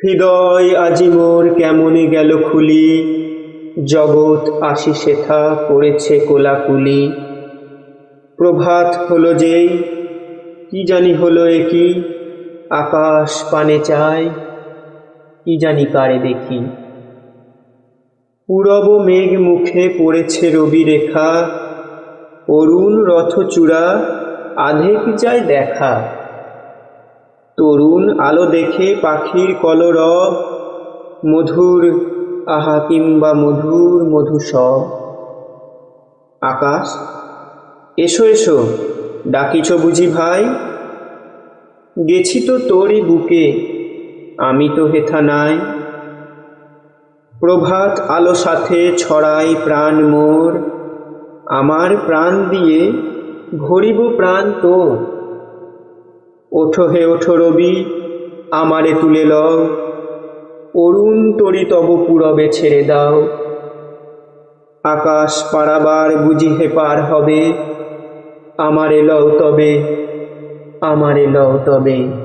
হৃদয় আজি মোর কেমনে গেল খুলি, জগৎ আসি সেথা পড়েছে কোলাকুলি। প্রভাত হলো যেই, কি জানি হলো একি, আকাশ পানে চায়, কি জানি কারে দেখি। পূরব মেঘ মুখে পড়েছে রবি রেখা, অরুণ রথচূড়া আধেক যায় দেখা। তরুণ আলো দেখে পাখির কলরব, মধুর আহা কিংবা মধুর মধু সব। আকাশ, এসো এসো, ডাকিছ বুঝি ভাই? গেছি তো তোরই বুকে, আমি তো হেথা নাই। প্রভাত আলো সাথে ছড়াই প্রাণ মোর, আমার প্রাণ দিয়ে ভরিব প্রাণ তোর। ওঠো হে ওঠো রবি, আমারে তুলে লও, অরুণ তরি তব পূরবে ছেড়ে দাও। আকাশ পারাবার বুঝি হে পার হবে, আমারে লও তবে, আমারে লও তবে।